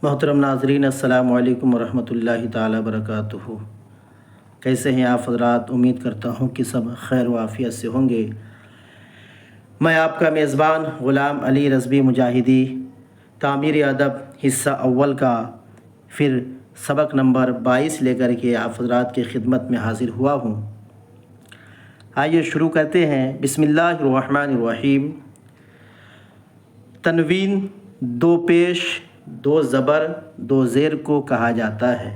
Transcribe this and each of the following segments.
محترم ناظرین، السلام علیکم ورحمۃ اللہ تعالی وبرکاتہ۔ کیسے ہیں آپ حضرات؟ امید کرتا ہوں کہ سب خیر و عافیت سے ہوں گے۔ میں آپ کا میزبان غلام علی رضوی مجاہدی تعمیر ادب حصہ اول کا پھر سبق نمبر 22 لے کر کے آپ حضرات کی خدمت میں حاضر ہوا ہوں۔ آئیے شروع کرتے ہیں۔ بسم اللہ الرحمن الرحیم۔ تنوین دو پیش دو زبر دو زیر کو کہا جاتا ہے۔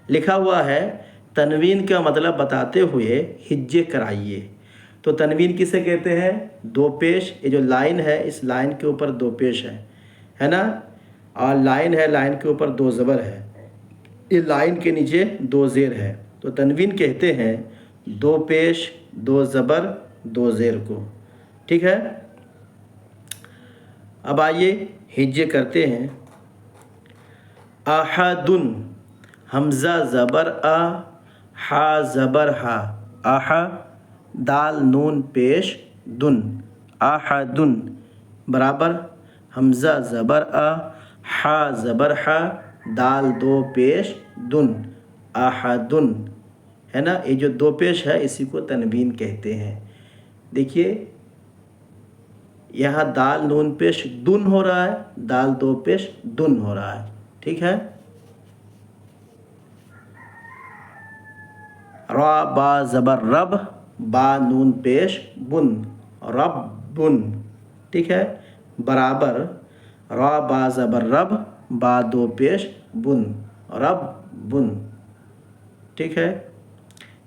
لکھا ہوا ہے تنوین کا مطلب بتاتے ہوئے ہجے کرائیے۔ تو تنوین کسے کہتے ہیں؟ دو پیش، یہ جو لائن ہے اس لائن کے اوپر دو پیش ہے نا، اور لائن ہے، لائن کے اوپر دو زبر ہے، یہ لائن کے نیچے دو زیر ہے، تو تنوین کہتے ہیں دو پیش دو زبر دو زیر کو۔ ٹھیک ہے، اب آئیے ہجے کرتے ہیں۔ احدن، حمزہ زبر آ، ہا زبر ہا، اح، دال نون پیش دن، احدن برابر حمزہ زبر آ، ہا زبر ہا، دال دو پیش دن، احدن ہے نا، یہ جو دو پیش ہے اسی کو تنوین کہتے ہیں۔ دیکھیے یہاں دال نون پیش دن ہو رہا ہے، دال دو پیش دن ہو رہا ہے۔ ٹھیک ہے، را با زبر رب، با نون پیش بن، رب بن۔ ٹھیک ہے، برابر را با زبر رب، با دو پیش بن، رب بن۔ ٹھیک ہے،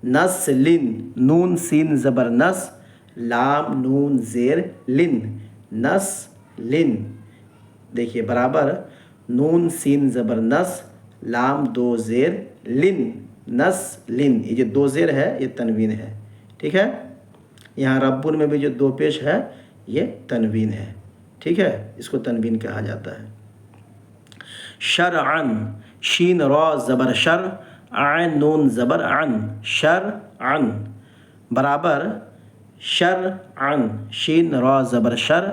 نسلن، نون سین زبر نس، لام نون زیر لن، نس لن۔ دیکھیے برابر نون سین زبر نس، لام دو زیر لن، نس لن، یہ جو دو زیر ہے یہ تنوین ہے۔ ٹھیک ہے، یہاں ربن میں بھی جو دو پیش ہے یہ تنوین ہے۔ ٹھیک ہے، اس کو تنوین کہا جاتا ہے۔ شرعن، شین را زبر شر، عین نون زبر عن، شرعن برابر شرعن، شین را زبر شر،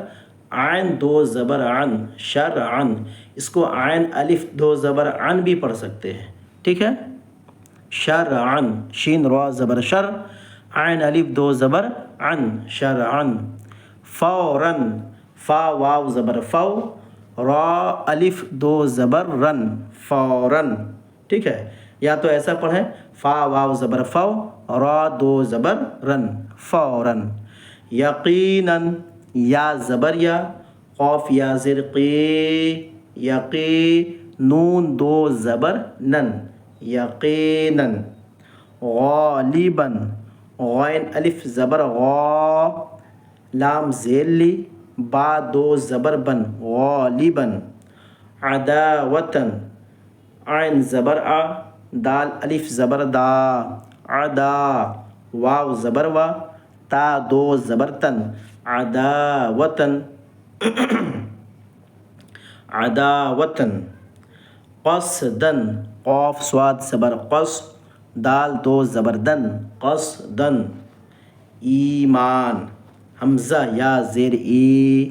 عین دو زبر عن، شرعن، اس کو عین الف دو زبر عن بھی پڑھ سکتے ہیں۔ ٹھیک ہے، شرعن، شین را زبر شر، عین الف دو زبر عن، شرعن۔ فوراً، فا واو زبر فو، را الف دو زبر رن، فوراً۔ ٹھیک ہے، یا تو ایسا پڑھیں فا واو زبر فو، را دو زبر رن، فوراً۔ یقیناً، یا زبر یا، قاف یا زیر قی، یقی، نون دو زبر نن، یقیناً۔ غالباً، غین الف زبر غا، لام زیر لی، با دو زبر بن، غالباً۔ عداوتاً، عین زبر آ، دال الف زبر دا، عدا، واو زبر وا، تا دو زبر تن، عداوتاً، عداوتاً۔ قصداً، قاف صاد زبر قص، دال دو زبر دن، قصداً۔ ایمان، حمزہ یا زیر ای،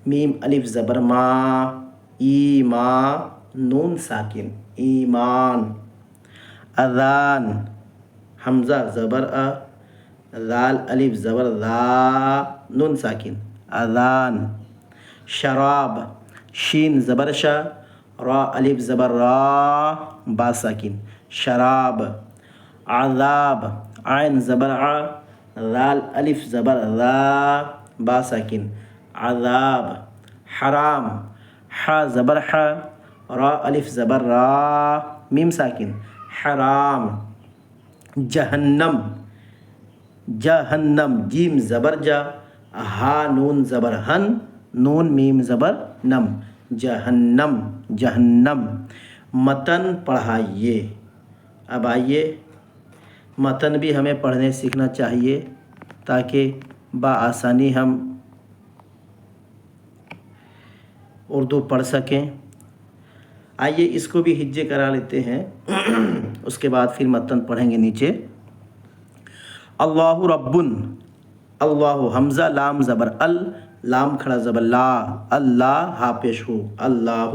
میم الف زبر ما، ایما، نون ساکن، ایمان۔ اذان، حمزہ زبر ا، ذال الف زبر ذا، نون ساکن، اذان۔ شراب، شین زبر شا، را الف زبر را، با ساکن، شراب۔ عذاب، عین زبر ع، ذال الف زبر ذا، با ساکن، عذاب۔ حرام، ح زبر ح، را الف زبر را، میم ساکن، حرام۔ جہنم، جہنم، جیم زبر جا، ہا نون زبر ہن، نون میم زبر نم، جہنم، جہنم۔ متن پڑھائیے۔ اب آئیے متن بھی ہمیں پڑھنے سیکھنا چاہیے تاکہ بآسانی ہم اردو پڑھ سکیں۔ آئیے اس کو بھی ہجے کرا لیتے ہیں، اس کے بعد پھر متن پڑھیں گے نیچے۔ اللہ ربن، اللہ حمزہ لام زبر ال، لام کھڑا زبر لا، اللہ ہا پیش ہو، اللہ